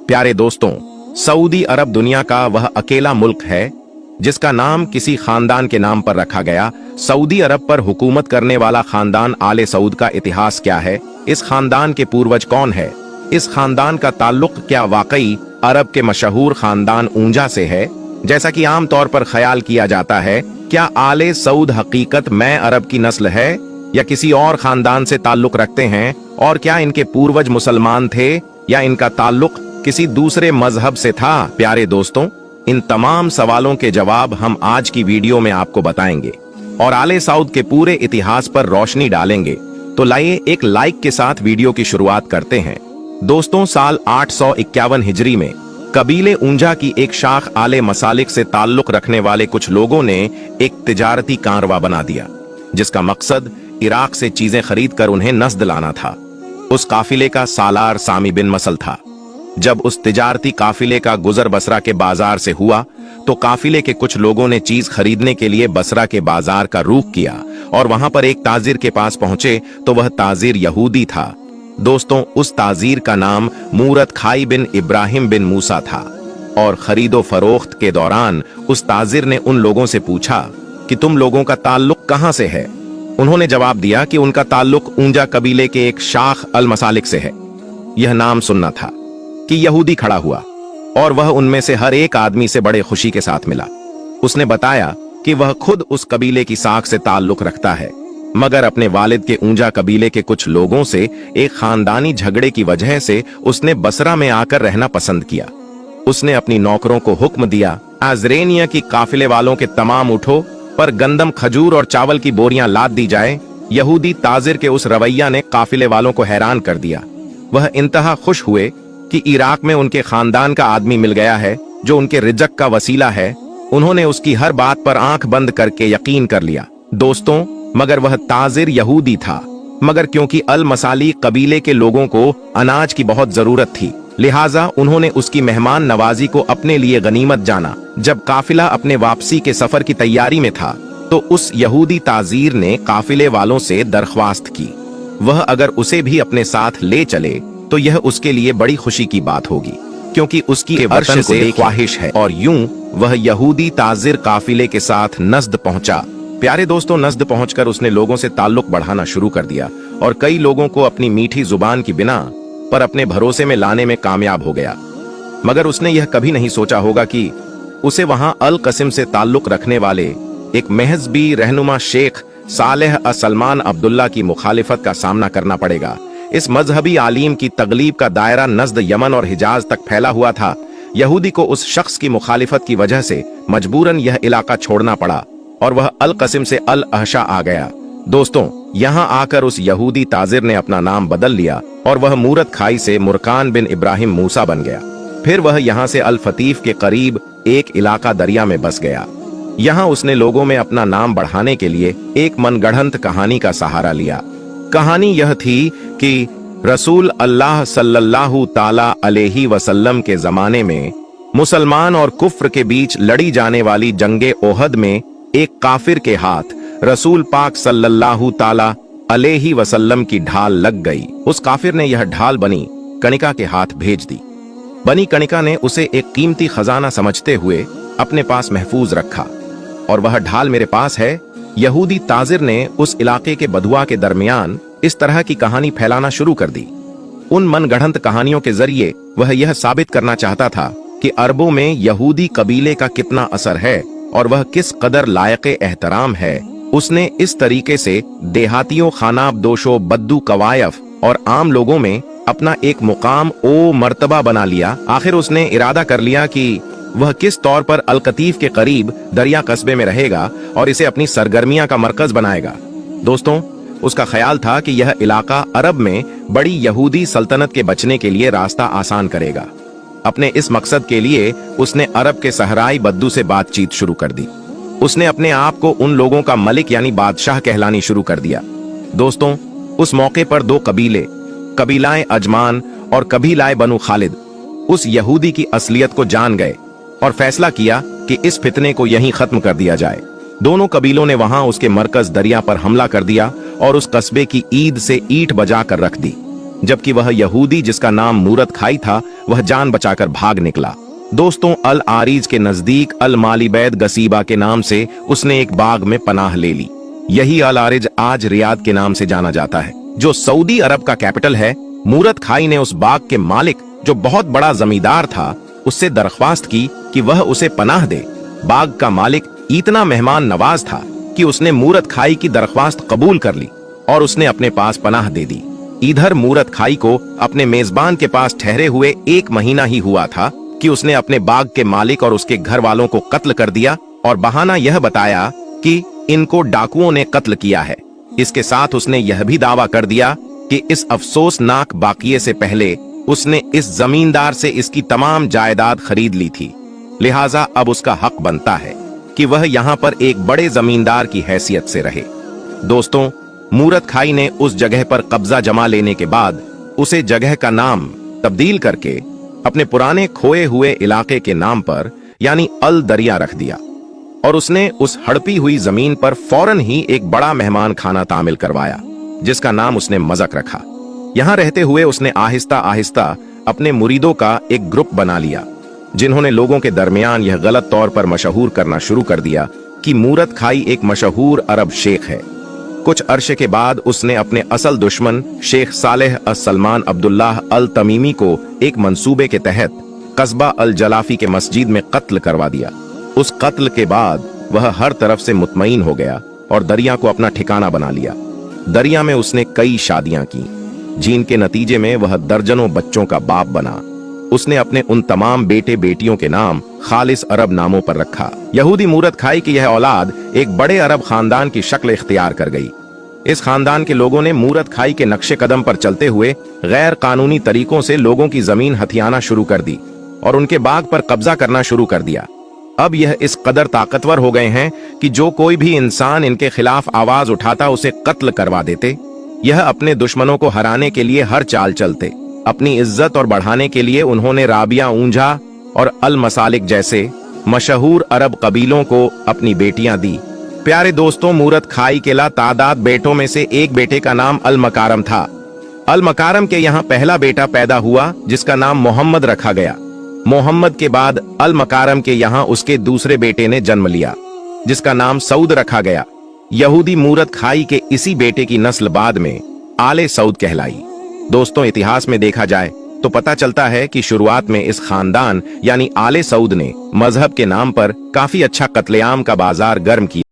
प्यारे दोस्तों, सऊदी अरब दुनिया का वह अकेला मुल्क है जिसका नाम किसी खानदान के नाम पर रखा गया। सऊदी अरब पर हुकूमत करने वाला खानदान आले सऊद का इतिहास क्या है? इस खानदान के पूर्वज कौन है? इस खानदान का ताल्लुक क्या वाकई अरब के मशहूर खानदान ऊंजा से है, जैसा कि आम तौर पर ख्याल किया जाता है? क्या आले सऊद हकीकत में अरब की नस्ल है या किसी और खानदान से ताल्लुक रखते हैं? और क्या इनके पूर्वज मुसलमान थे या इनका ताल्लुक किसी दूसरे मजहब से था? प्यारे दोस्तों, इन तमाम सवालों के जवाब हम आज की वीडियो में आपको बताएंगे और आले सऊद के पूरे इतिहास पर रोशनी डालेंगे। तो लाइए एक लाइक के साथ वीडियो की शुरुआत करते हैं। दोस्तों, साल 851 हिजरी में कबीले ऊंजा की एक शाख आले मसालिक से ताल्लुक रखने वाले कुछ लोगों ने एक तिजारती कारवा बना दिया, जिसका मकसद इराक से चीजें खरीद कर उन्हें नस्द लाना था। उस काफिले का सालार सामी बिन मसल था। जब उस तिजारती काफिले का गुजर बसरा के बाजार से हुआ तो काफिले के कुछ लोगों ने चीज खरीदने के लिए बसरा के बाजार का रुख किया और वहां पर एक ताजिर के पास पहुंचे तो वह ताजिर यहूदी था। दोस्तों, उस ताजिर का नाम मूरत खाई बिन इब्राहिम बिन मूसा था और खरीदो फरोख्त के दौरान उस ताजिर ने उन लोगों से पूछा कि तुम लोगों का ताल्लुक कहां से है? उन्होंने जवाब दिया कि उनका ताल्लुक ऊंजा कबीले के एक शाख अल मसालिक से है। यह नाम सुनना था कि यहूदी खड़ा हुआ और वह उनमें से हर एक आदमी से बड़े खुशी के साथ मिला। उसने बताया कि वह खुद उस कबीले की साख से ताल्लुक रखता है, मगर अपने वालिद के ऊंजा कबीले के कुछ लोगों से एक खानदानी झगड़े की वजह से उसने बसरा में आकर रहना पसंद किया। उसने अपनी नौकरों को हुक्म दिया, आजरेनिया की काफिले वालों के तमाम उठो, पर गंदम, खजूर और चावल की बोरियां लाद दी जाए। यहूदी ताजिर के उस रवैया ने काफिले वालों को हैरान कर दिया। वह इंतहा खुश हुए कि इराक में उनके खानदान का आदमी मिल गया है जो उनके रिजक का वसीला है। उन्होंने उसकी हर बात पर आंख बंद करके यकीन कर लिया। दोस्तों, मगर वह ताजिर यहूदी था, मगर क्योंकि अल मसाली कबीले के लोगों को अनाज की बहुत जरूरत थी, लिहाजा उन्होंने उसकी मेहमान नवाजी को अपने लिए गनीमत जाना। जब काफिला अपने वापसी के सफर की तैयारी में था तो उस यहूदी ताजीर ने काफिले वालों से दरख्वास्त की वह अगर उसे भी अपने साथ ले चले तो यह उसके लिए बड़ी खुशी की बात होगी, क्योंकि उसकी वतन से ख्वाहिश है। और यूं वह यहूदी ताजिर काफिले के साथ नस्द पहुंचा। प्यारे दोस्तों, नस्द पहुंचकर उसने लोगों से ताल्लुक बढ़ाना शुरू कर दिया और कई लोगों को अपनी मीठी जुबान की बिना पर अपने भरोसे में लाने में कामयाब हो गया। मगर उसने यह कभी नहीं सोचा होगा कि उसे वहां अल कसिम से ताल्लुक रखने वाले एक महजबी रहनुमा शेख सालेह सलमान अब्दुल्ला की मुखालिफत का सामना करना पड़ेगा। इस मजहबी आलिम की तगलीब का दायरा नज्द, यमन और हिजाज तक फैला हुआ था। यहूदी को उस शख्स की मुखालिफत की वजह से मजबूरन यह इलाका छोड़ना पड़ा और वह अल कसिम से अल अहशा आ गया। दोस्तों, यहाँ आकर उस यहूदी ताजिर ने अपना नाम बदल लिया और वह मूरत खाई से मुरकान बिन इब्राहिम मूसा बन गया। फिर वह यहाँ से अल फतीफ के करीब एक इलाका दरिया में बस गया। यहाँ उसने लोगों में अपना नाम बढ़ाने के लिए एक मनगढ़ंत कहानी का सहारा लिया। कहानी यह थी कि रसूल अल्लाह सल्लल्लाहु ताला अलैहि वसल्लम के जमाने में मुसलमान और कुफ्र के बीच लड़ी जाने वाली जंगे ओहद में एक काफिर के हाथ रसूल पाक सल्लल्लाहु ताला अलैहि वसल्लम की ढाल लग गई। उस काफिर ने यह ढाल बनी कणिका के हाथ भेज दी। बनी कणिका ने उसे एक कीमती खजाना समझते हुए अपने पास महफूज रखा और वह ढाल मेरे पास है। यहूदी ताजिर ने उस इलाके के बधुआ के दरमियान इस तरह की कहानी फैलाना शुरू कर दी। उन मनगढ़ंत कहानियों के जरिए वह यह साबित करना चाहता था कि अरबों में यहूदी कबीले का कितना असर है और वह किस कदर लायक एहतराम है। उसने इस तरीके से देहातियों, खानाबदोशों, बद्दू कवायफ और आम लोगों में अपना एक मुकाम ओ मर्तबा बना लिया। आखिर उसने इरादा कर लिया कि वह किस तौर पर अल कतीफ के करीब दरिया कस्बे में रहेगा और इसे अपनी सरगर्मियां का मरकज बनाएगा। दोस्तों, उसका ख्याल था कि यह इलाका अरब में बड़ी यहूदी सल्तनत के बचने के लिए रास्ता आसान करेगा। अपने इस मकसद के लिए उसने अरब के सहराई बद्दू से बातचीत शुरू कर दी। उसने अपने आप को उन लोगों का मलिक यानी बादशाह कहलानी शुरू कर दिया। दोस्तों, उस मौके पर दो कबीले, कबीलाए अजमान और कबीलाए बनु खालिद, उस यहूदी की असलियत को जान गए और फैसला किया कि इस फितने को यहीं खत्म कर दिया जाए। दोनों कबीलों ने वहां उसके मरकज दरिया पर हमला कर दिया और उस कस्बे की ईद से ईंट बजा कर रख दी। जबकि वह यहूदी जिसका नाम मूरत खाई था वह जान बचाकर भाग निकला। दोस्तों, अल आरीज के नजदीक अल मालिबैद गसीबा के नाम से उसने एक बाग में पनाह ले ली। यही अल आरिज आज रियाद के नाम से जाना जाता है, जो सऊदी अरब का कैपिटल है। मूरत खाई ने उस बाग के मालिक, जो बहुत बड़ा जमींदार था, उससे दरख्वास्त की कि वह उसे पनाह दे। बाग का मालिक इतना मेहमान नवाज था कि उसने मूरत खाई की दरख्वास्त कबूल कर ली और उसने अपने पास पनाह दे दी। इधर मूरत खाई को अपने मेजबान के पास ठहरे हुए 1 महीना ही हुआ था कि उसने अपने बाग के मालिक और उसके घर वालों को कत्ल कर दिया और बहाना यह बताया कि इनको डाकुओं ने कत्ल किया है। इसके साथ उसने यह भी दावा कर दिया कि इस अफसोसनाक वाकये से पहले उसने इस जमींदार से इसकी तमाम जायदाद खरीद ली थी, लिहाजा अब उसका हक बनता है कि वह यहाँ पर एक बड़े जमींदार की हैसियत से रहे। दोस्तों, मूरत खाई ने उस जगह पर कब्जा जमा लेने के बाद उसे जगह का नाम तब्दील करके अपने पुराने खोए हुए इलाके के नाम पर यानी अल दरिया रख दिया और उसने उस हड़पी हुई जमीन पर फौरन ही एक बड़ा मेहमान खाना तामील करवाया, जिसका नाम उसने मज़क रखा। यहाँ रहते हुए उसने आहिस्ता आहिस्ता अपने मुरीदों का एक ग्रुप बना लिया, जिन्होंने लोगों के दरमियान यह गलत तौर पर मशहूर करना शुरू कर दिया कि मूरत खाई एक मशहूर अरब शेख है। कुछ अरसे के बाद उसने अपने असल दुश्मन शेख सालेह अस-सलमान अब्दुल्लाह अल तमीमी को एक मंसूबे के तहत कस्बा अल जलाफी के मस्जिद में कत्ल करवा दिया। उस कत्ल के बाद वह हर तरफ से मुतमईन हो गया और दरिया को अपना ठिकाना बना लिया। दरिया में उसने कई शादियां की, जिनके नतीजे में वह दर्जनों बच्चों का बाप बना। उसने अपने उन तमाम बेटे बेटियों के नाम खालिस अरब नामों पर रखा। यहूदी मूरत खाई की यह औलाद एक बड़े अरब खानदान की शक्ल इख्तियार कर गई। इस खानदान के लोगों ने मूरत खाई के नक्शे कदम पर चलते हुए गैर कानूनी तरीकों से लोगों की जमीन हथियाना शुरू कर दी और उनके बाग पर कब्जा करना शुरू कर दिया। अब यह इस कदर ताकतवर हो गए हैं कि जो कोई भी इंसान इनके खिलाफ आवाज उठाता उसे कत्ल करवा देते। यह अपने दुश्मनों को हराने के लिए हर चाल चलते। अपनी इज्जत और बढ़ाने के लिए उन्होंने राबिया ऊंझा और अल मसालिक जैसे मशहूर अरब कबीलों को अपनी बेटियां दी। प्यारे दोस्तों, मूरत खाई के ला तादाद बेटों में से एक बेटे का नाम अल मकारम था। अल मकारम के यहाँ पहला बेटा पैदा हुआ जिसका नाम मोहम्मद रखा गया। मोहम्मद के बाद अल मकारम के यहाँ उसके दूसरे बेटे ने जन्म लिया जिसका नाम सऊद रखा गया। यहूदी मूरत खाई के इसी बेटे की नस्ल बाद में आले सऊद कहलाई। दोस्तों, इतिहास में देखा जाए तो पता चलता है कि शुरुआत में इस खानदान यानी आले सऊद ने मजहब के नाम पर काफी अच्छा कत्लेआम का बाजार गर्म किया।